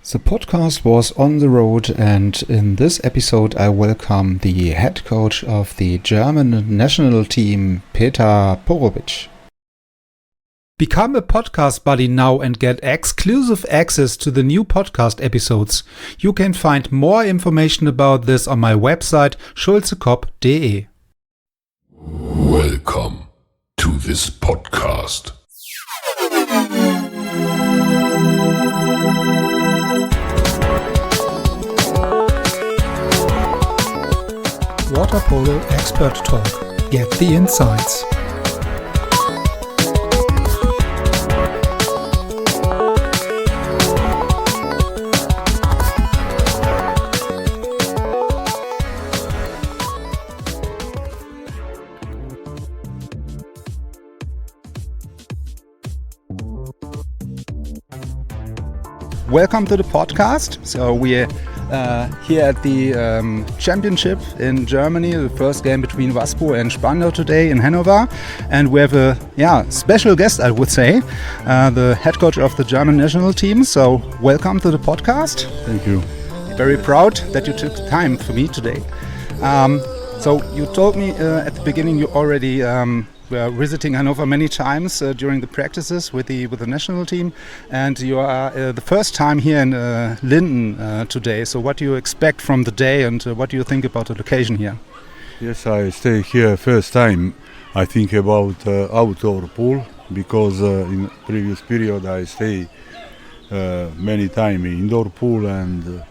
The podcast was on the road, and in this episode I welcome the head coach of the German national team, Petar Porobic. Become a podcast buddy now and get exclusive access to the new podcast episodes. You can find more information about this on my website Schulze-Kopp.de. Welcome to this podcast. Waterpolo Expert Talk. Get the insights. Welcome to the podcast. So we're here at the championship in Germany, the first game between Waspo and Spandau today in Hanover, and we have a special guest, I would say, the head coach of the German national team. So welcome to the podcast. Thank you. Very proud that you took time for me today. So you told me at the beginning you already were visiting Hanover many times during the practices with the national team, and you are the first time here in Linden today. So what do you expect from the day, and what do you think about the location here? Yes, I stay here first time. I think about outdoor pool because in previous period I stay many time in indoor pool, and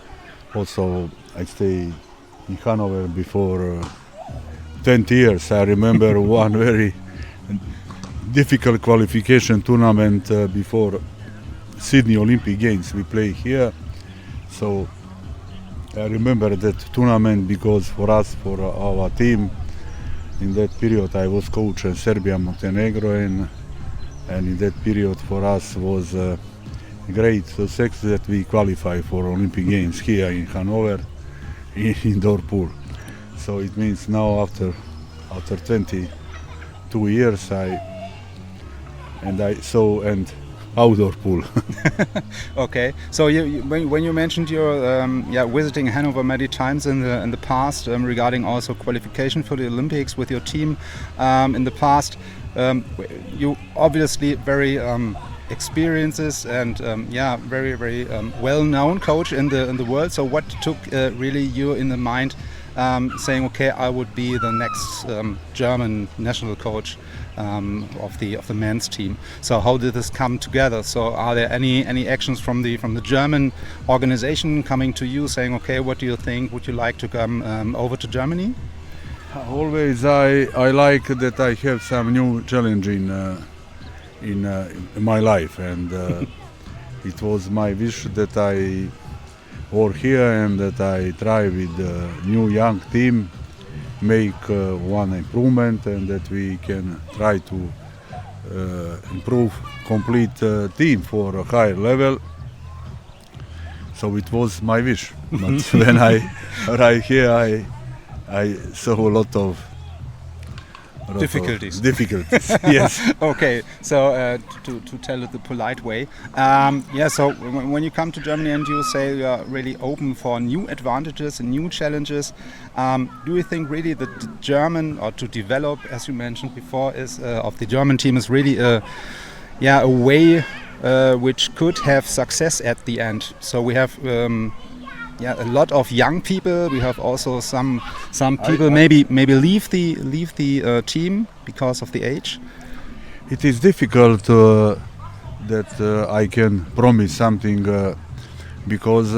also I stay in Hanover before 20 years. I remember one very difficult qualification tournament before Sydney Olympic Games. We play here, so I remember that tournament because for us, for our team, in that period I was coach in Serbia, Montenegro, and in that period for us was great success that we qualify for Olympic Games here in Hanover in indoor pool. So it means now after 22 years and outdoor pool. Okay, so when you mentioned you're visiting Hanover many times in the past regarding also qualification for the Olympics with your team in the past, you obviously very experiences and very well-known coach in the world. So what took really you in the mind saying, okay, I would be the next German national coach of the men's team? So how did this come together? So are there any actions from the German organization coming to you saying, okay, what do you think? Would you like to come over to Germany? Always I like that I have some new challenge in my life, and it was my wish that I work here and that I try with the new young team make one improvement, and that we can try to improve complete team for a higher level. So it was my wish. But when I arrived here, I saw a lot of difficulties. Yes. Okay, so to tell it the polite way, so when you come to Germany and you say you are really open for new advantages and new challenges, do you think really that the German, or to develop, as you mentioned before, is of the German team is really a way which could have success at the end? So we have a lot of young people. We have also some people maybe leave the team because of the age. It is difficult that I can promise something because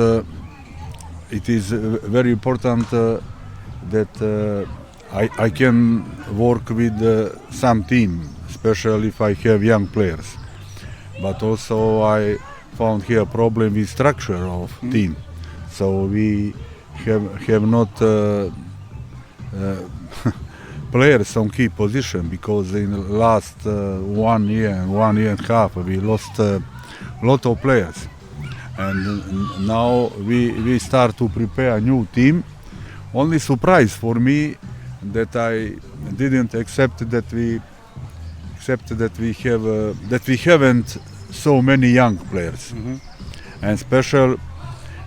it is very important that I can work with some team, especially if I have young players. But also I found here a problem with structure of team. So we have not players on key position, because in the last 1 year and a half we lost a lot of players, and now we start to prepare a new team. Only surprise for me that I didn't accept that we haven't so many young players, and special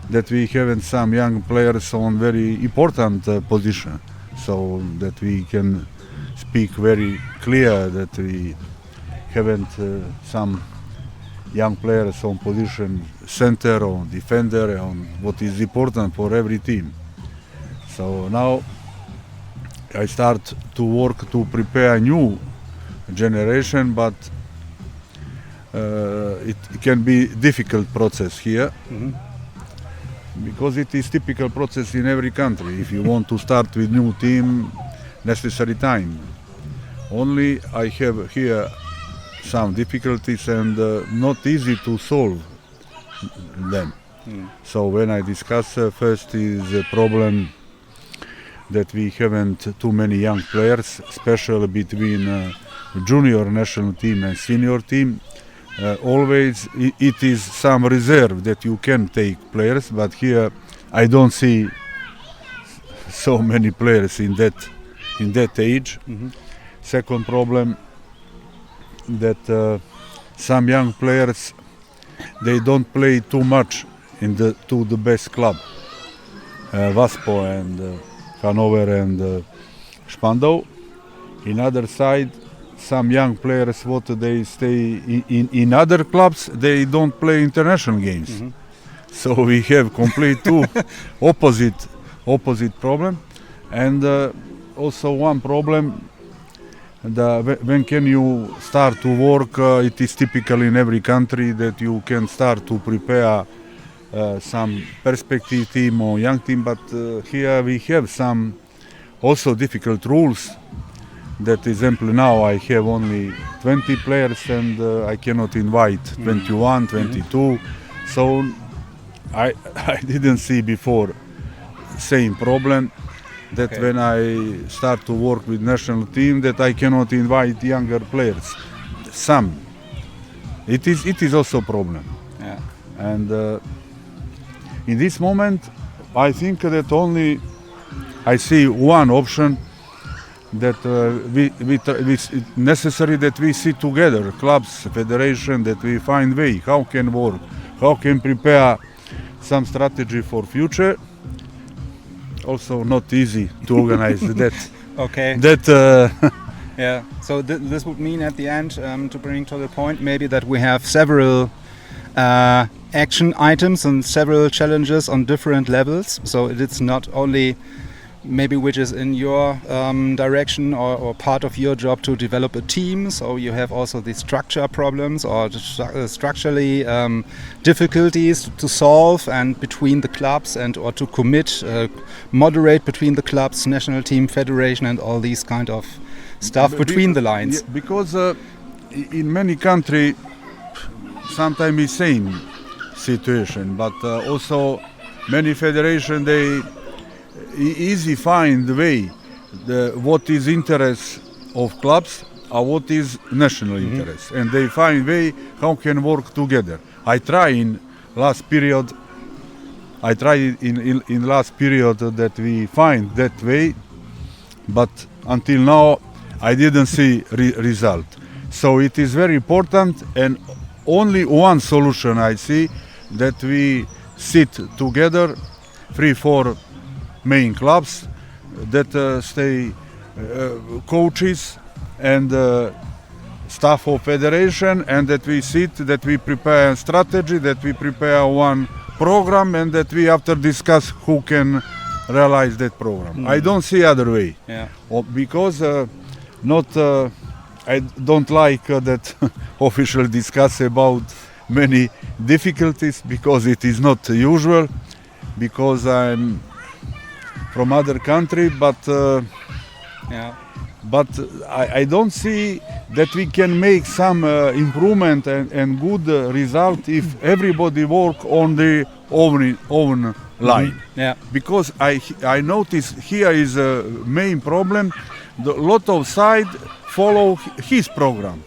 that we have some young players on very important position, so that we can speak very clear that we haven't some young players on position center or defender, on what is important for every team. So now I start to work to prepare a new generation, but it can be difficult process here. Because it is typical process in every country. If you want to start with new team, necessary time. Only I have here some difficulties and not easy to solve them. So when I discuss first is a problem that we haven't too many young players, especially between junior national team and senior team. Always it is some reserve that you can take players, but here I don't see so many players in that age. Second problem, that some young players, they don't play too much to the best club, Waspo and Hanover and Spandau. In other side, some young players, what they stay in other clubs, they don't play international games. So we have complete two opposite problem. And also one problem, when can you start to work, it is typical in every country that you can start to prepare some perspective team or young team, but here we have some also difficult rules. That example, now I have only 20 players and I cannot invite 21, 22. So I didn't see before same problem that when I start to work with national team that I cannot invite younger players. Some. It is also a problem. Yeah. And in this moment I think that only I see one option, that it's necessary that we sit together, clubs, federation, that we find way how can work, how can prepare some strategy for future. Also not easy to organize that. Yeah. So this would mean at the end, to bring to the point, maybe that we have several action items and several challenges on different levels. So it's not only maybe which is in your direction or part of your job to develop a team, so you have also the structure problems or structurally difficulties to solve and between the clubs and or to commit, moderate between the clubs, national team, federation and all these kind of stuff between the lines. Yeah, because in many countries sometimes it's same situation, but also many federations they easy find the way what is interest of clubs or what is national interest, and they find way how can work together. I try in last period that we find that way, but until now I didn't see result. So it is very important, and only one solution I see, that we sit together 3-4 main clubs, that stay coaches and staff of federation, and that we sit, that we prepare a strategy, that we prepare one program, and that we after discuss who can realize that program. I don't see other way. Yeah. Because I don't like that official discuss about many difficulties, because it is not usual, because I'm from other country, but I don't see that we can make some improvement and good result if everybody work on the own line. Yeah. Because I notice here is a main problem. The lot of side follow his program.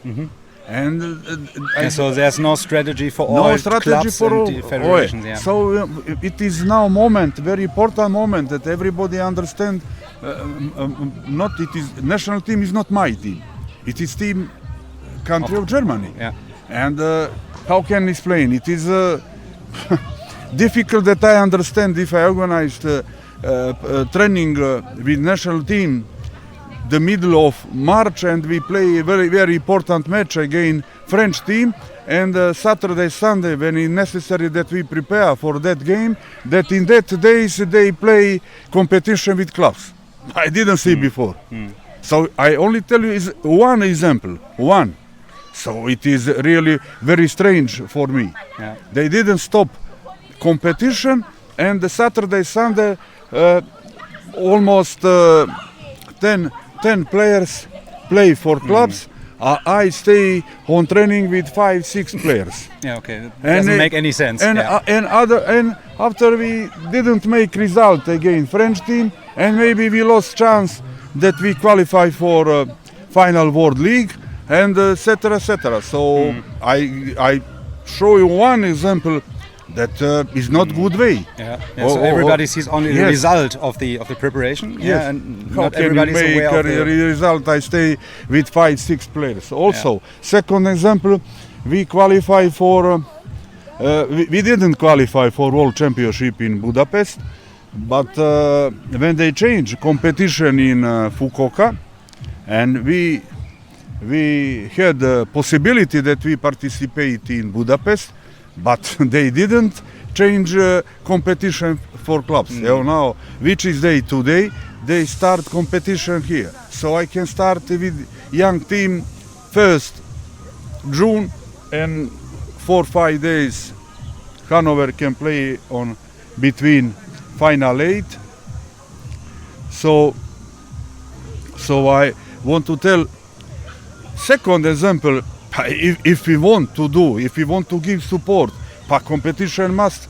And so there's no strategy for all clubs and the federations. Yeah. So it is now moment, very important moment, that everybody understand. Not it is national team is not my team. It is team country of Germany. Yeah. And how can I explain? It is difficult that I understand if I organized training with national team the middle of March and we play a very, very important match against French team, and Saturday, Sunday, when it's necessary that we prepare for that game, that in that days they play competition with clubs. I didn't see before. So I only tell you is one example, one. So it is really very strange for me. Yeah. They didn't stop competition, and the Saturday, Sunday, almost 10 players play for clubs. I stay on training with 5-6 players. Yeah, okay. That doesn't make any sense. And after we didn't make result against French team, and maybe we lost chance that we qualify for final World League, and etc. etc. So I show you one example that is not good way. Yeah. So everybody sees only the result of the preparation. Yes. Yeah, and How not can everybody's you make aware of a the result? I stay with 5-6 players. Also, second example, we qualify for. We didn't qualify for World Championship in Budapest, but when they changed competition in Fukuoka, and we had the possibility that we participate in Budapest, but they didn't change competition for clubs. Now, which is day today, they start competition here. So I can start with young team 1st June, and 4-5 days Hanover can play on between final 8. So I want to tell second example. If we want to give support, competition must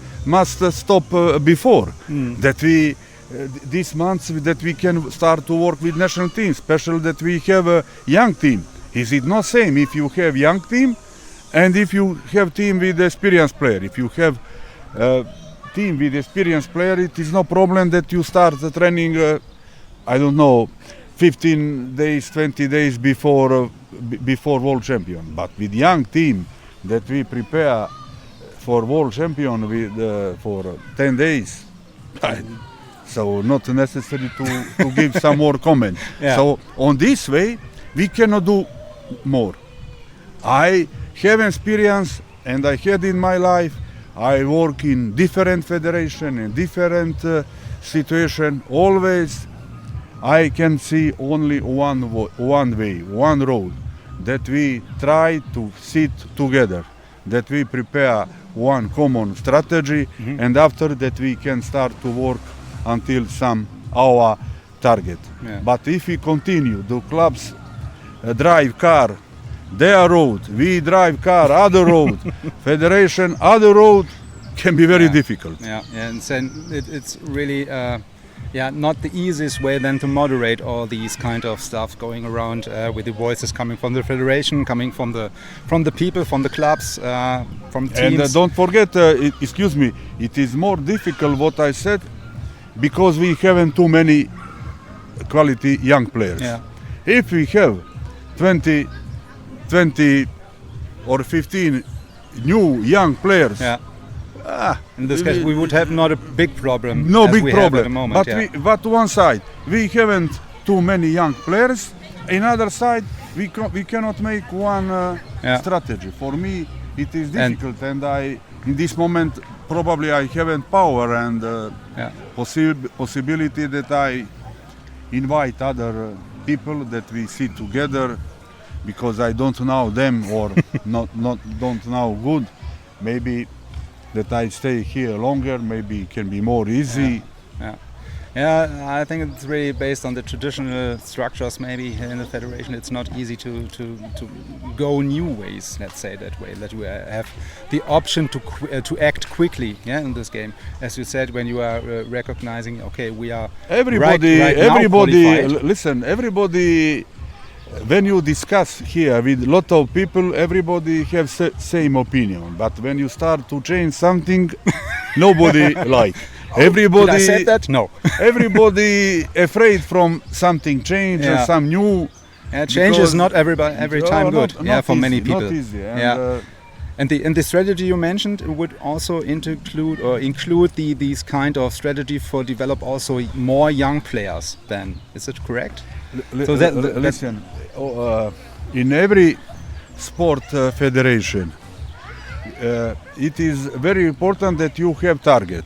stop before that we this month that we can start to work with national team, especially that we have a young team. Is it not same if you have young team and if you have team with experienced player? If you have team with experienced player, it is no problem that you start the training. I don't know, 15 days, 20 days before world champion. But with young team that we prepare for world champion with for 10 days, so not necessary to give some more comment. Yeah. So on this way we cannot do more. I have experience, and I had in my life. I work in different federation and different situation. Always I can see only one way, one road, that we try to sit together, that we prepare one common strategy, and after that we can start to work until our target. Yeah. But if we continue, the clubs drive car, their road, we drive car, other road, federation, other road, can be very difficult. Yeah, and then it's really not the easiest way then to moderate all these kind of stuff going around with the voices coming from the federation, coming from the people, from the clubs, from teams. And don't forget, excuse me, it is more difficult what I said because we haven't too many quality young players. Yeah. If we have 20 or 15 new young players, in this case, we would have not a big problem. No as big we problem. have at the moment, but one side, we haven't too many young players. Another side, we cannot make one strategy. For me, it is difficult, and in this moment, probably I haven't power and possibility that I invite other people that we sit together, because I don't know them or don't know good. Maybe that I stay here longer, maybe it can be more easy. Yeah, I think it's really based on the traditional structures. Maybe in the federation, it's not easy to go new ways. Let's say that way. That we have the option to act quickly. Yeah, in this game, as you said, when you are recognizing, okay, we are everybody. Listen, everybody. When you discuss here with a lot of people, everybody has same opinion. But when you start to change something, nobody like. Everybody. Did I say that? No. Everybody afraid from something change or some new. Change is not every time good. Not for easy, many people. Not easy. And And the strategy you mentioned would also include these kind of strategy for develop also more young players. Then is it correct? Listen, in every sport federation, it is very important that you have target.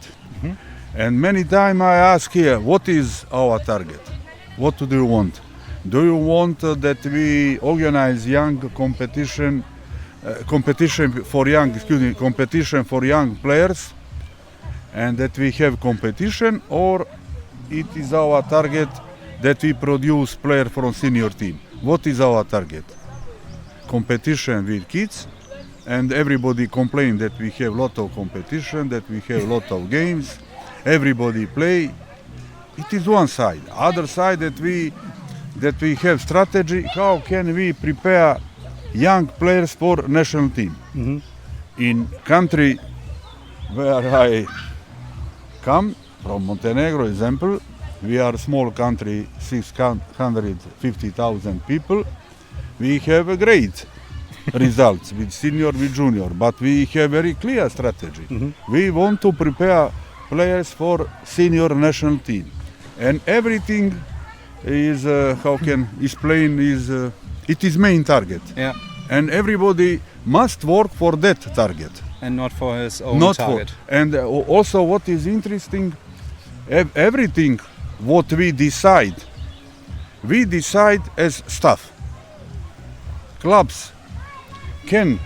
And many times I ask here, what is our target? What do you want? Do you want that we organize young competition for young players, and that we have competition, or it is our target that we produce player from senior team? What is our target? Competition with kids, and everybody complain that we have lot of competition, that we have lot of games, everybody play. It is one side. Other side that we have strategy. How can we prepare young players for national team? In country where I come from, Montenegro example, we are a small country, 650,000 people. We have a great results with senior, with junior, but we have very clear strategy. We want to prepare players for senior national team, and everything is it is main target. Yeah. And everybody must work for that target. And not for his own target. And also what is interesting, everything what we decide as staff. Clubs can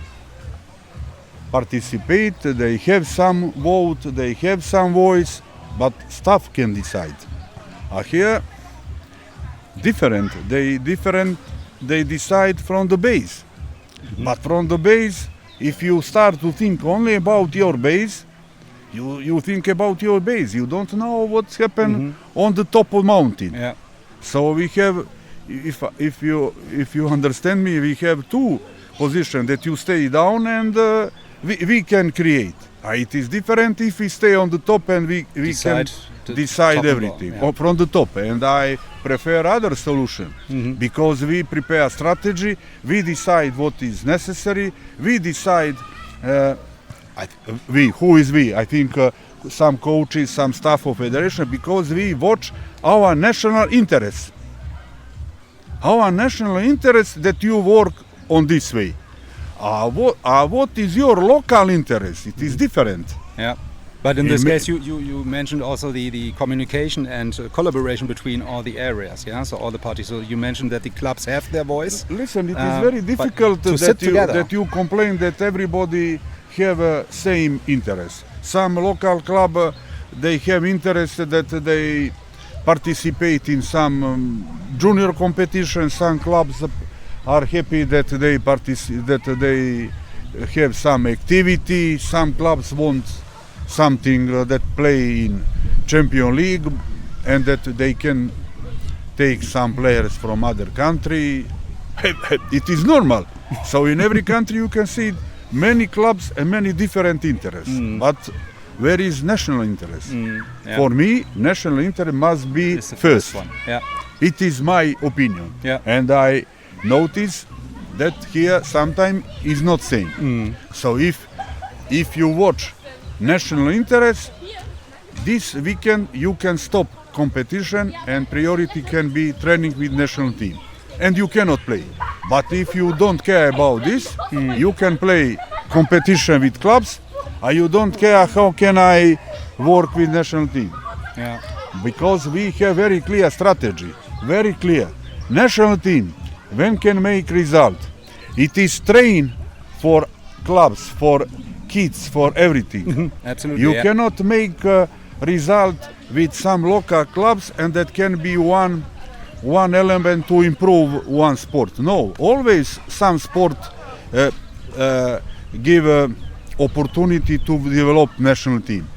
participate, they have some vote, they have some voice, but staff can decide. Here, different. They decide from the base. But from the base, if you start to think only about your base, you think about your base. You don't know what's happened on the top of mountain. Yeah. So we have, if you understand me, we have two positions that you stay down and we can create. It is different if we stay on the top and we can decide everything from the top. And I prefer other solution because we prepare strategy, we decide what is necessary, we decide who is we? I think some coaches, some staff of federation, because we watch our national interest. Our national interest that you work on this way. What is your local interest? It is different. Yeah. But in this case, you mentioned also the communication and collaboration between all the areas, yeah. So all the parties. So you mentioned that the clubs have their voice. Listen, it is very difficult that you complain that everybody have same interest. Some local club they have interest that they participate in some junior competition. Some clubs are happy that they have some activity. Some clubs want something that play in Champions League and that they can take some players from other country. It is normal. So in every country you can see many clubs and many different interests. But where is national interest? Yeah. For me, national interest must be first. One. Yeah. It is my opinion. Yeah. And I notice that here sometimes is not same. So if you watch national interest, this weekend you can stop competition and priority can be training with national team. And you cannot play. But if you don't care about this, you can play competition with clubs. You don't care how can I work with national team. Yeah. Because we have very clear strategy, very clear. National team, when can make result? It is trained for clubs, for kids, for everything. Absolutely. You cannot make result with some local clubs and that can be one element to improve one sport. No, always some sport give opportunity to develop national team.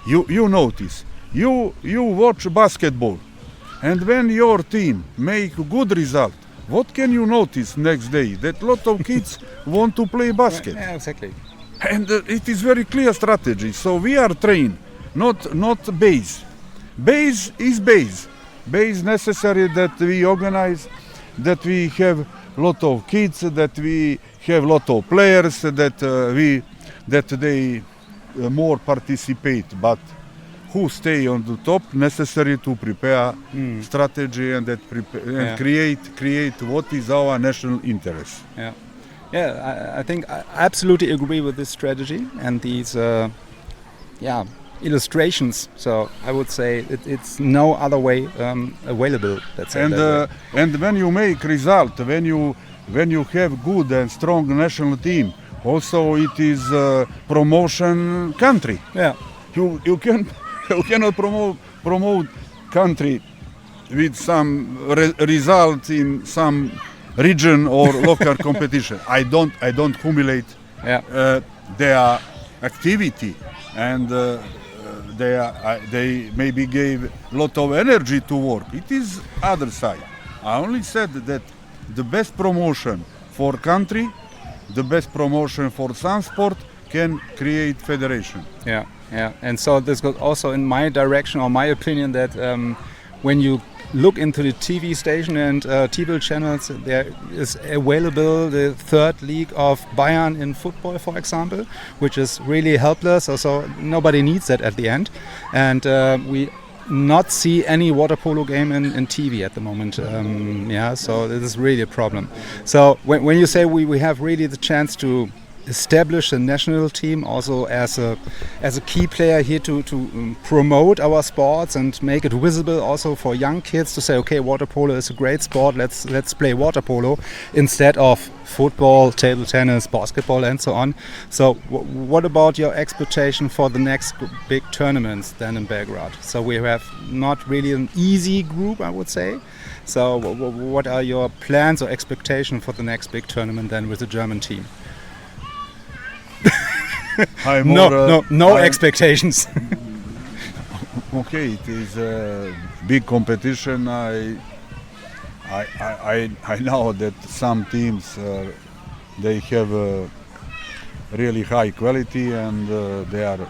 You notice, you watch basketball, and when your team make good result, what can you notice next day? That lot of kids want to play basket. Yeah, exactly. And it is very clear strategy. So we are trained, not base. Base is base. Base necessary that we organize, that we have lot of kids, that we have lot of players, that they more participate. But who stay on the top, necessary to prepare strategy and create what is our national interest. Yeah. Yeah, I think I absolutely agree with this strategy and these illustrations. So I would say it's no other way available. Let's say And when you make result, when you have good and strong national team, also it is promotion country. Yeah. You cannot promote country with some result in some region or local competition. I don't humiliate their activity, and they maybe gave lot of energy to work. It is other side. I only said that the best promotion for country, the best promotion for some sport can create federation. Yeah, yeah. And so this goes also in my direction, or my opinion, that when you look into the TV station and TV channels, there is available the third league of Bayern in football, for example, which is really helpless. Also, nobody needs that at the end. And we not see any water polo game in TV at the moment. So this is really a problem. So when you say we have really the chance to establish a national team also as a key player here to promote our sports and make it visible also for young kids, to say, okay, water polo is a great sport, let's play water polo instead of football, table tennis, basketball and so on. So what about your expectation for the next big tournaments then in Belgrade? So we have not really an easy group, I would say. So what are your plans or expectations for the next big tournament then with the German team? No expectations. Okay, it is a big competition. I know that some teams they have a really high quality and they are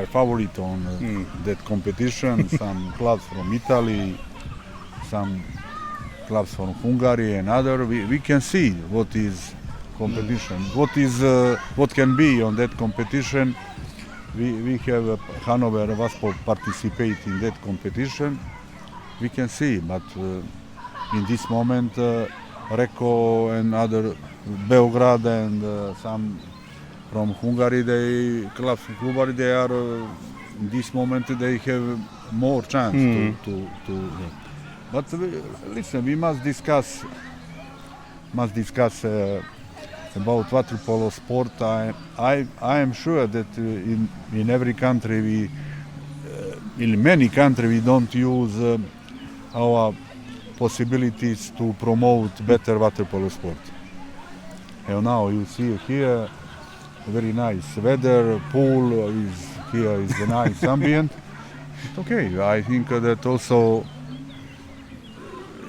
favorite on that competition. Some clubs from Italy, some clubs from Hungary, and other. We can see what is competition. What can be on that competition. We have Hanover Waspo participate in that competition. We can see, but in this moment Reko and other Belgrade and some from Hungary, clubs from Hungary, they are in this moment they have more chance to but listen, we must discuss about waterpolo sport. I am sure that in every country in many countries we don't use our possibilities to promote better waterpolo sport. And now you see here very nice weather, pool is a nice ambient. Okay, I think that also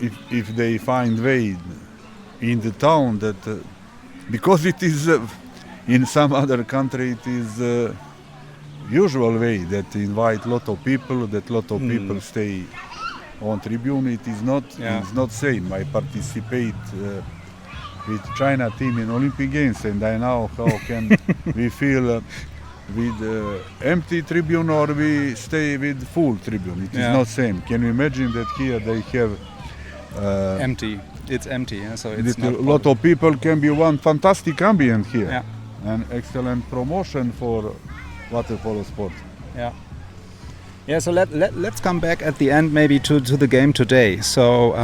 if they find way in the town that because it is in some other country it is usual way that invite lot of people, that lot of people stay on tribune. It is not same. I participate with China team in Olympic Games, and I know how can we feel with empty tribune or we stay with full tribune. It is not same. Can you imagine that here they have empty? It's empty, so it's a lot of people. Can be one fantastic ambient here, an excellent promotion for water polo sport. Yeah, so let's come back at the end maybe to the game today. So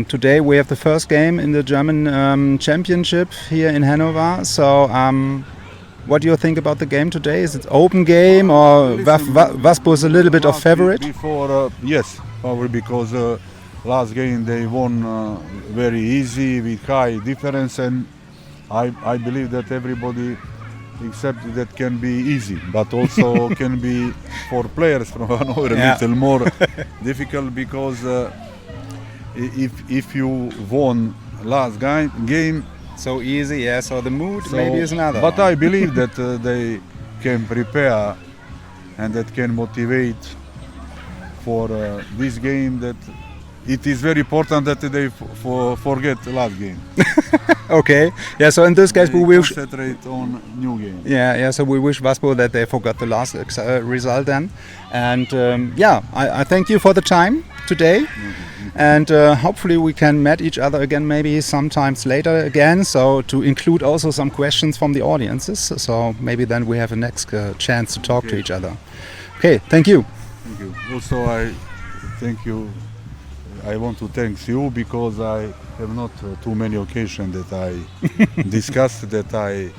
today we have the first game in the German championship here in Hanover. So what do you think about the game today? Is it open game or Waspo is a little bit of favorite? Yes, probably because last game they won very easy with high difference, and I believe that everybody except that can be easy, but also can be for players from Hanover a little more difficult, because if you won last game so easy, so the mood maybe is another. But I believe that they can prepare and that can motivate for this game, that it is very important that they forget the last game. Okay. Yeah. So in this case, They we wish. concentrate on new game. Yeah. So we wish Waspo that they forgot the last result then. And I thank you for the time today. And hopefully we can meet each other again maybe sometimes later again. So to include also some questions from the audiences. So maybe then we have a next chance to talk to each other. Okay. Thank you. Thank you. Also, I thank you. I want to thank you because I have not too many occasions that I discussed that I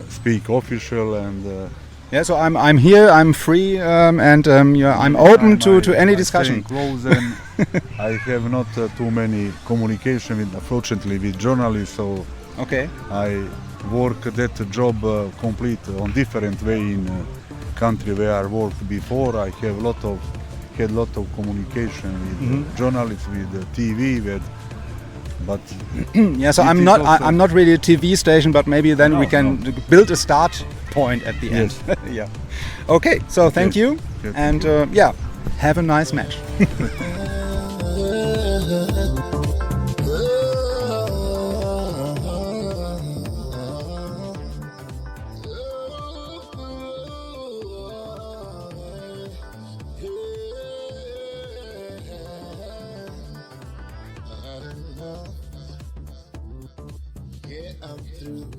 speak official and. Yeah, so I'm here, I'm free, and I'm open to any discussion. Close and I have not too many communication unfortunately with journalists, so Okay. I work that job complete on different way in country where I worked before. I have had lot of communication with journalists, with TV, but Yeah, so It I'm is not also- I'm not really a TV station, but maybe then we can build a start point at the end. Yes. Yeah. Okay. So thank Okay. you, Okay, thank and have a nice match. Yeah, I'm through.